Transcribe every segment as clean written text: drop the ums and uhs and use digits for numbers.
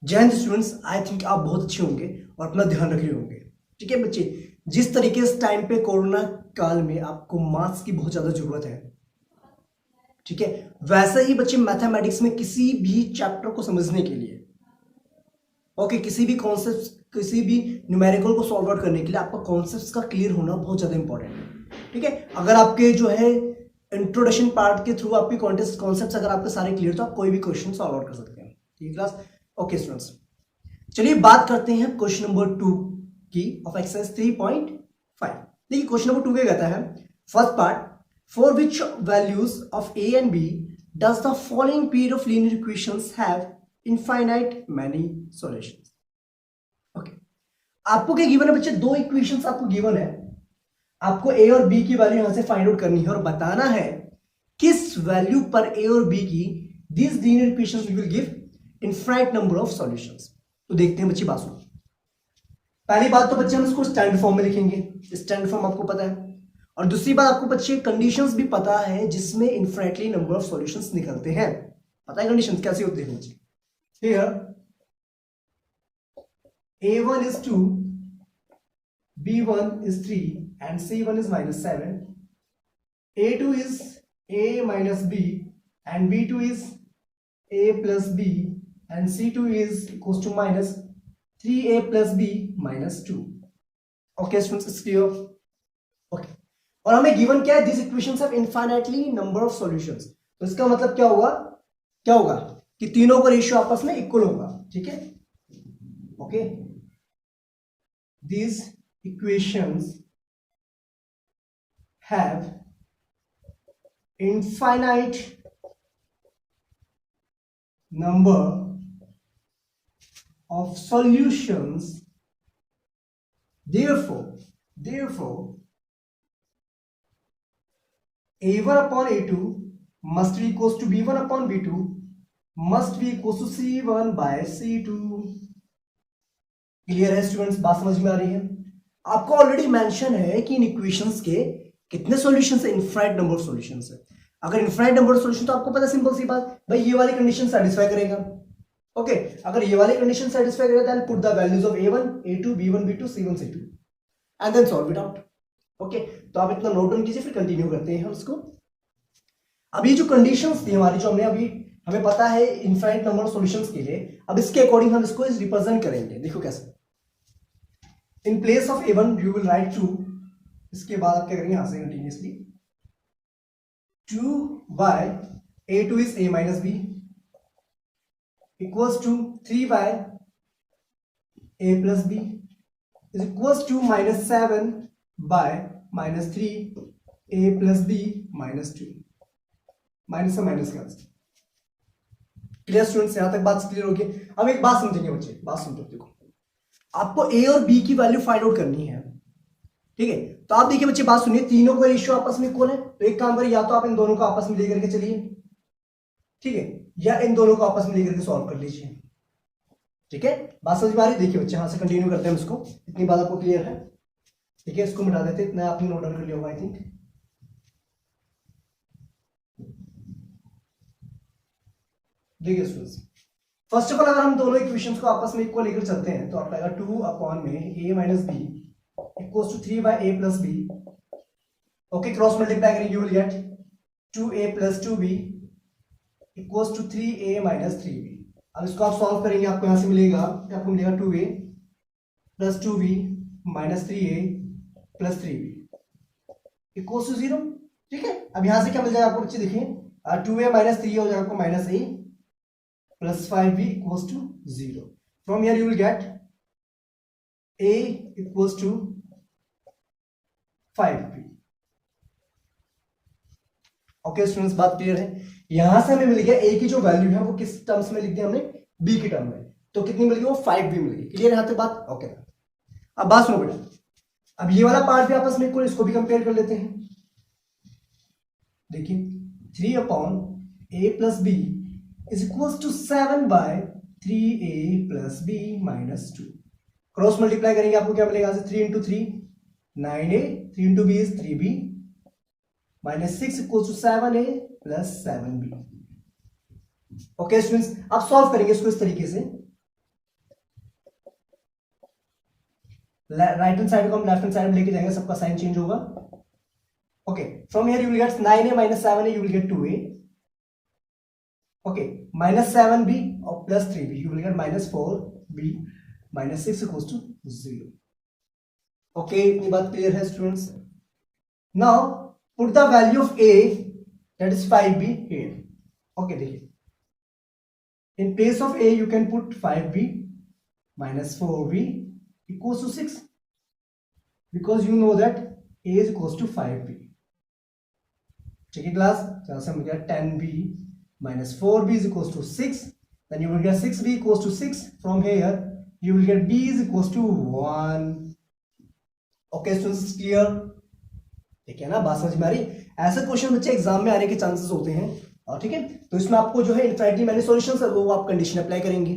जय हिंद students, I think आप बहुत अच्छे होंगे और अपना ध्यान रख रहे होंगे। ठीक है बच्चे, जिस तरीके से टाइम पे कोरोना काल में आपको मास्क की बहुत ज्यादा जरूरत है, ठीक है, वैसे ही बच्चे मैथमेटिक्स में किसी भी चैप्टर को समझने के लिए, ओके, किसी भी कॉन्सेप्ट, किसी भी न्यूमेरिकल को सॉल्व आउट करने के लिए आपका कॉन्सेप्ट्स का क्लियर होना बहुत ज्यादा इंपॉर्टेंट है। ठीक है, अगर आपके जो है इंट्रोडक्शन पार्ट के थ्रू आपके कॉन्सेप्ट्स अगर आपके सारे क्लियर, तो आप कोई भी क्वेश्चन सॉल्व आउट कर सकते हैं। ठीक है क्लास, ओके स्टूडेंट्स, चलिए बात करते हैं क्वेश्चन नंबर 2 की ऑफ एक्सरसाइज 3.5। देखिए क्वेश्चन नंबर 2 क्या कहता है, first part, for which values of a and b does the following pair of linear equations have infinite many solutions. Okay, आपको क्या गिवन है बच्चे, दो इक्वेशंस आपको गिवन है, आपको ए और बी की वैल्यू यहां से फाइंड आउट करनी है और बताना है किस वैल्यू पर ए और बी की this linear equations will give infinite number of solutions. तो देखते हैं बच्चे, बात सुनो। पहली बात तो बच्चे हम इसको स्टैंडर्ड फॉर्म में लिखेंगे, स्टैंडर्ड फॉर्म आपको पता है, और दूसरी बात आपको बच्चे कंडीशंस भी पता है जिसमें इनफाइनाइटली नंबर ऑफ सॉल्यूशंस निकलते हैं। पता है कंडीशंस कैसे होते हैं बच्चे। Here a1 is 2, b1 is 3 and c1 is -7, a2 is a minus b and b2 is a plus b and c2 is equals to minus 3a plus b minus 2। Okay students, it's clear. Okay, और हमें given क्या है, this equations have infinitely number of solutions. तो इसका मतलब क्या होगा, क्या होगा कि तीनों का रेशियो आपस में इक्वल होगा। ठीक है, okay, these equations have infinite number of solutions, therefore a1 upon a2 must be equals to b1 upon b2 must be equals to c1 by c2। Clear है स्टूडेंट्स, बात समझ में आ रही है। आपको ऑलरेडी मेंशन है कि इन इक्वेशंस के कितने सॉल्यूशंस है, इनफाइनाइट नंबर ऑफ सॉल्यूशंस है। अगर इनफाइनाइट नंबर ऑफ सॉल्यूशन, तो आपको पता है सिंपल सी बात, भाई ये वाली कंडीशन सेटिस्फाई करेगा। ओके, अगर ये वाली कंडीशन सेटिस्फाई करेगा then put the values of a1 a2 b1 b2 c1 c2 and then solve it out. Okay, तो आप इतना नोट डाउन कीजिए, फिर कंटिन्यू करते हैं हम इसको। अब ये जो कंडीशंस थी हमारी, जो हमने अभी, हमें पता है इनफाइनाइट नंबर ऑफ सॉल्यूशंस के लिए, अब इसके अकॉर्डिंग हम इसको रिप्रेजेंट करेंगे। देखो कैसे, in place of a1 you will write 2, इसके बाद आप क्या करेंगे यहां से continuously 2 by a2 is a minus b equals to 3 by a plus b is equals to -7 by -3 a plus b -2। Minus से माइनस का आंसर। क्लियर स्टूडेंट्स, यहां तक बात क्लियर होगी। अब एक बात समझेंगे बच्चे, बात समझो। देखो, आपको ए और बी की वैल्यू फाइंड आउट करनी है। ठीक है, तो आप देखिए बच्चे, बात सुनिए, तीनों का रेशियो आपस में इक्वल है, तो एक काम करिए, या तो आप इन दोनों को आपस में लेकर के चलिए, ठीक है, या इन दोनों को आपस में लेकर के सॉल्व कर लीजिए। ठीक है, बात समझ में आ रही है। देखिए बच्चे, यहां से कंटिन्यू करते हैं इसको, इतनी बात आपको क्लियर है। ठीक है, इसको मिटा देते, इतना आपने नोट डाउन कर लिया होगा आई थिंक। देखिए स्टूडेंट्स, फर्स्ट ऑफ ऑल अगर हम दोनों इक्वेशंस को आपस में इक्वल लेकर चलते हैं, तो आप आएगा 2 अपॉन में a minus b equals to 3 by a plus b. Okay, cross multiply करेंगे, you will get 2a plus 2b equals to 3a minus 3b। अब इसको आप सॉल्व करेंगे, आपको यहां से मिलेगा, आपको मिलेगा 2a plus 2b minus 3a plus 3b equals to 0। ठीक है, अब यहां से क्या मिल जाएगा आपको बच्चे, देखिए 2a माइनस 3a हो जाएगा आपको minus a plus 5b equals to 0. From here you will get a equals to 5b. Okay students, बात क्लियर है। यहां से हमें मिल गया a की जो वैल्यू है वो किस टर्म्स में लिख दी हमने, b की टर्म में, तो कितनी मिल गई, वो 5b मिल गई। क्लियर है यहां तक बात। ओके, अब बात सुनो बेटा, अब ये वाला पार्ट भी आपस में इक्वल, इसको भी कंपेयर कर लेते हैं। देखिए 3 upon a plus b is equals to 7 by 3a plus b minus 2। Cross multiply करेंगे, आपको क्या मिलेगा, 3 into 3 9a, 3 into b is 3b minus 6 equals to 7a plus 7b। Okay students, आप सॉल्व करेंगे इसको इस तरीके से, राइट हैंड साइड को हम लेफ्ट हैंड साइड में लेके जाएंगे, सबका साइन चेंज होगा। Okay, from here you will gate 9a minus 7a, you will get 2a. Okay, minus 7b और plus 3b, you will get minus 4b minus 6 equals to 0. Okay, इतनी बात clear है students? Now put the value of a, that is 5b here. Okay, देखिए, in place of a you can put 5b minus 4b equals to 6, because you know that a is equals to 5b. ठीक है class, तो से हम गया 10b minus 4b is equals to 6, then you will get 6b equals to 6. From here you will get b is equals to 1. Okay students, clear? ठीक है ना, बात समझ में आ रही? ऐसे क्वेश्चन बच्चे एग्जाम में आने के चांसेस होते हैं, और ठीक है, तो इसमें आपको जो है इनफाइनाइटली मैनी सॉल्यूशंस है वो आप कंडीशन अप्लाई करेंगे।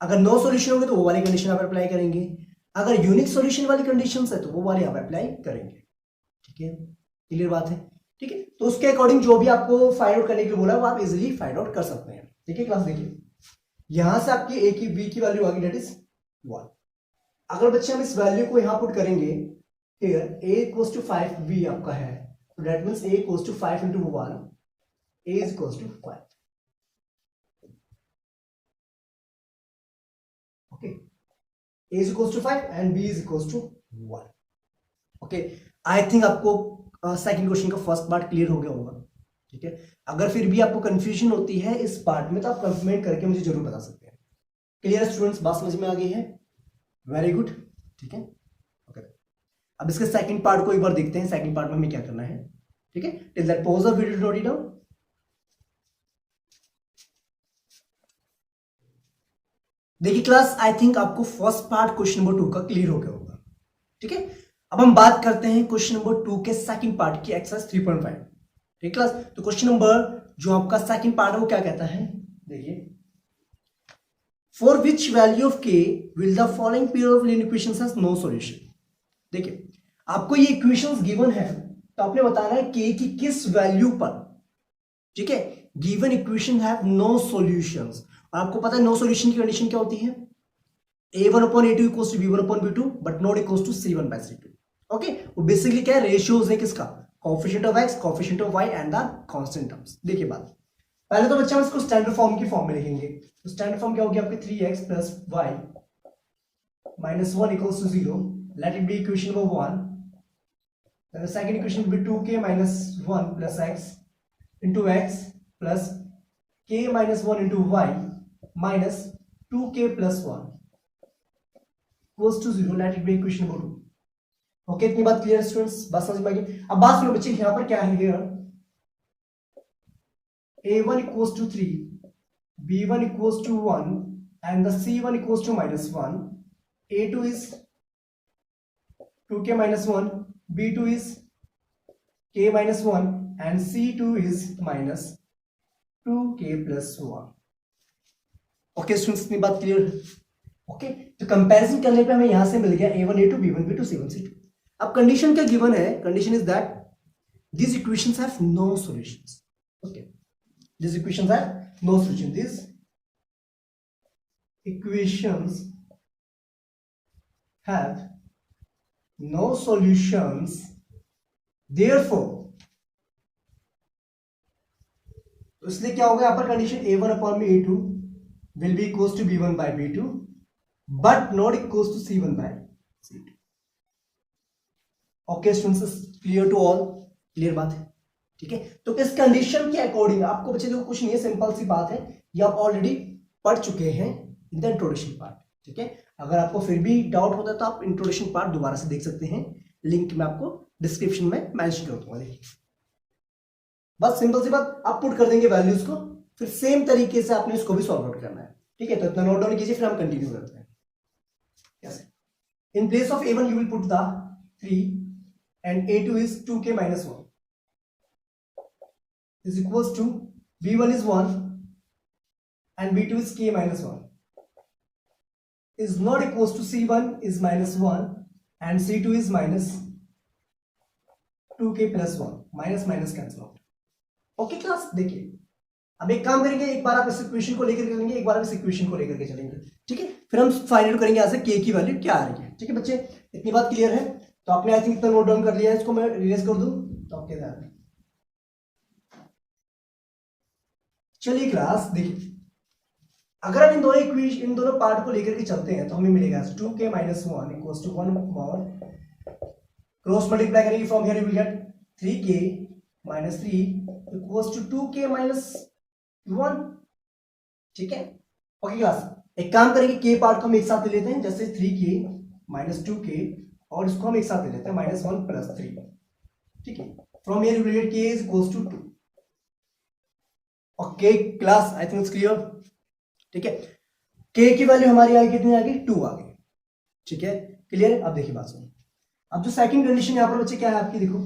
अगर नो सॉल्यूशन होंगे तो वो वाली कंडीशन आप अप्लाई करेंगे, अगर यूनिक सॉल्यूशन वाली कंडीशंस है तो वो वाली आप अप्लाई करेंगे। ठीक है, क्लियर बात है? ठीक है, तो उसके अकॉर्डिंग जो भी आपको फाइंड आउट करने के लिए बोला वो आप इजीली फाइंड आउट कर सकते हैं। ठीक है क्लास, देखिए यहां से आपकी ए की बी की वैल्यू आ गई, डेट इज 1। अगर बच्चे हम इस वैल्यू को यहां पुट करेंगे, here a equals to 5b आपका है, तो that means a equals to 5 into 1, a is equals to 5। Okay, a is equals to 5 and b is equals to 1। Okay, I think आपको सेकंड क्वेश्चन का first part clear हो गया होगा। ठीक है, अगर फिर भी आपको कंफ्यूजन होती है इस पार्ट में तो आप कमेंट करके मुझे जरूर बता सकते हैं। क्लियर स्टूडेंट्स, बात समझ में आ गई है? Very good. ठीक है, ओके, अब इसके सेकंड पार्ट को एक बार देखते हैं, सेकंड पार्ट में हमें क्या करना है। ठीक है, till that pause the video, note it down. देखिए क्लास, आई थिंक आपको फर्स्ट पार्ट क्वेश्चन नंबर 2 का क्लियर हो गया होगा। ठीक है, अब हम बात करते हैं क्वेश्चन नंबर 2 के सेकंड पार्ट की, एक्सरसाइज 3.5। ठीक क्लास, तो क्वेश्चन नंबर जो आपका सेकंड पार्ट है वो क्या कहता है, देखिए, for which value of k will the following pair of linear equations has no solution. देखिए, आपको ये इक्वेशंस गिवन है तो आपने बताना है के की किस वैल्यू पर, ठीक है, given equation have no solutions. आपको पता है नो सॉल्यूशन की कंडीशन क्या होती है, a1/a2 equals to b1/b2 but not equals to c1/c2। Okay, वो बेसिकली क्या है, रेशियोज है किसका, coefficient of x, coefficient of y and the constant terms. देखिए बात, पहले तो बच्चा हम इसको स्टैंडर्ड फॉर्म की फॉर्म में लिखेंगे, तो स्टैंडर्ड फॉर्म क्या होगी आपकी, 3x plus y minus 1 equals to 0, let it be equation number 1. Then the second equation will be 2k minus 1 plus x into x plus k minus 1 into y minus 2k plus 1 equals to 0, let it be equation number 2. Okay, इतनी बात clear students, बात समझ में आ गई? अब बात सुनो बच्चे, यहां पर क्या है, here a1 equals to 3, b1 equals to 1 and the c1 equals to -1, a2 is 2k minus 1, b2 is k minus 1 and c2 is minus 2k plus 1। Okay students, इतनी बात क्लियर? ओके, तो कंपैरिजन करने पे हमें यहां से मिल गया a1 a2 b1 b2 c1 c2। अब कंडीशन क्या गिवन है, condition is that these equations have no solutions. Okay, these equations have no solution. These equations have no solutions, therefore, तो इसलिए क्या होगा यहां पर condition a1/a2 will be equals to b1/b2 but not equals to c1/c2। Okay students, clear to all? Clear बात है? ठीक है, तो इस कंडीशन के अकॉर्डिंग आपको बच्चे देखो कुछ नहीं है, सिंपल सी बात है, ये आप ऑलरेडी पढ़ चुके हैं इन द इंट्रोडक्शन पार्ट। ठीक है, अगर आपको फिर भी डाउट होता है तो आप इंट्रोडक्शन पार्ट दोबारा से देख सकते हैं, लिंक मैं आपको डिस्क्रिप्शन में मेंशन कर दूंगा। देखिए बस सिंपल सी बात, आप पुट कर देंगे वैल्यूज को, फिर सेम तरीके से आपने इसको भी सॉल्व आउट करना है। ठीक है, तो इतना नोट डाउन कीजिए, फिर हम कंटिन्यू करते हैं। कैसे, in place of a1 you will put the 3 and a2 is 2k minus 1 is equals to b1 is 1 and b2 is k minus 1 is not equals to c1 is minus 1 and c2 is minus 2k plus 1, minus minus cancel out. Okay class, देखिए अब एक काम करेंगे, एक बार आप इस equation को लेकर चलेंगे, एक बार आप इस इक्वेशन को लेकर के चलेंगे। ठीक है, फिर हम फाइंड आउट करेंगे यहां से k की वैल्यू क्या आ रही है। ठीक है बच्चे, इतनी बात क्लियर है? तो आपने आई थिंक इतना नोट डाउन कर लिया है, इसको मैं रिलीज कर दूं तो आपके ध्यान में। चलिए क्लास देखिए, अगर हम इन दोनों पार्ट को लेकर के चलते हैं तो हमें मिलेगा 2k माइनस 1 इक्वल्स टू 1 और क्रॉस मल्टीप्लाई करेंगे from here you will get 3k minus 3 equals to 2k minus 1। ठीक है, ओके क्लास, एक काम करेंगे, k पार्ट को हम एक साथ ले लेते हैं, जैसे 3k माइनस 2k और इसको हम एक साथ ले लेते हैं माइनस 1 प्लस 3। ठीक है, from here you will get k is equals to 2। Okay class, I think it's clear. ठीक है, k की वैल्यू हमारी आई कितनी आ गई? 2 आ गई। ठीक है, क्लियर है? अब देखिए बात सुनो, अब जो सेकंड कंडीशन यहां पर बच्चे क्या है आपकी, देखो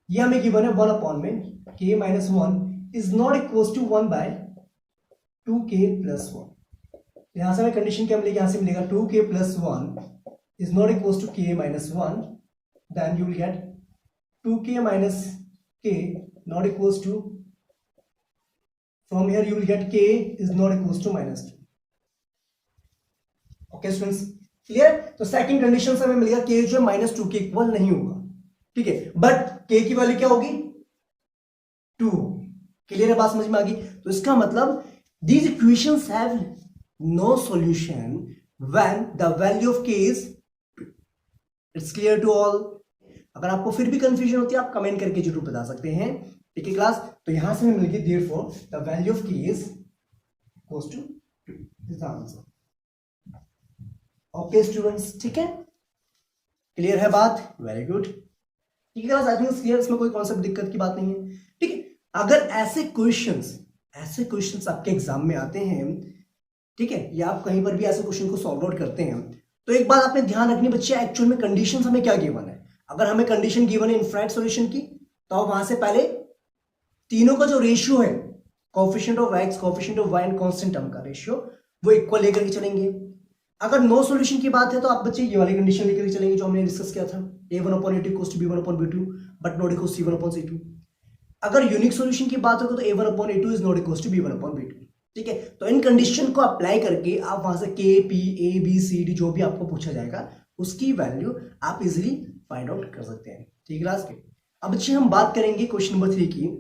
ये हमें गिवन है 1 अपॉन में k minus 1 is not equals to 1 by 2k plus 1। यहां से हमें कंडीशन क्या मिलेगी? यहां से मिलेगा 2k plus 1 is not equals to k minus 1, then you will get 2k minus k not equals to, from here you will get k is not equals to minus 2. okay students, clear? तो second condition से हमें मिलेगा k जो है minus 2 के equal नहीं होगा। ठीक है, बट k की वैल्यू क्या होगी? 2 होगी। क्लियर है? बात समझ में आ गई? तो इसका मतलब these equations have no solution when the value of k is 2. it's clear to all? अगर आपको फिर भी कंफ्यूजन होती है आप कमेंट करके जरूर बता सकते हैं। ठीक है क्लास, तो यहां से हमें मिल गई therefore the value of k is equals to 2। This is answer. Okay students, ठीक है, क्लियर है बात? Very good. ठीक है क्लास, आई थिंक क्लियर, इसमें कोई कॉन्सेप्ट दिक्कत की बात नहीं है। ठीक है, अगर ऐसे क्वेश्चंस आपके एग्जाम में आते हैं, ठीक है, या आप कहीं पर भी ऐसे क्वेश्चन को सॉल्व आउट करते हैं, तो एक बात आपने ध्यान रखनी बच्चे, एक्चुअल में कंडीशन हमें क्या गिवन है। अगर हमें कंडीशन गिवन है इनफाइनाइट सॉल्यूशन की, तो आप वहां से पहले तीनों का जो रेशियो है, coefficient of x, coefficient of y and constant term का रेशियो, वो इक्वल लेकर के चलेंगे। अगर नो सॉल्यूशन की बात है तो आप बच्चे ये वाली कंडीशन लेकर के चलेंगे जो हमने डिस्कस किया था, a1/a2 equals to b1/b2 but not equals to c1/c2। अगर यूनिक सॉल्यूशन की बात होगी तो a1/a2 is not equals to b1/b2। ठीक है, तो इन कंडीशन को अप्लाई करके आप वहां से k, p, a, b, c, d जो भी आपको पूछा जाएगा उसकी वैल्यू आप इजिली फाइंड आउट कर सकते हैं। ठीक है क्लास के, अब बच्चे हम बात करेंगे क्वेश्चन नंबर 3 की।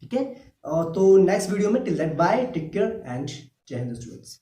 ठीक है, तो नेक्स्ट वीडियो में, till that bye, take care and जय हिंद स्टूडेंट्स।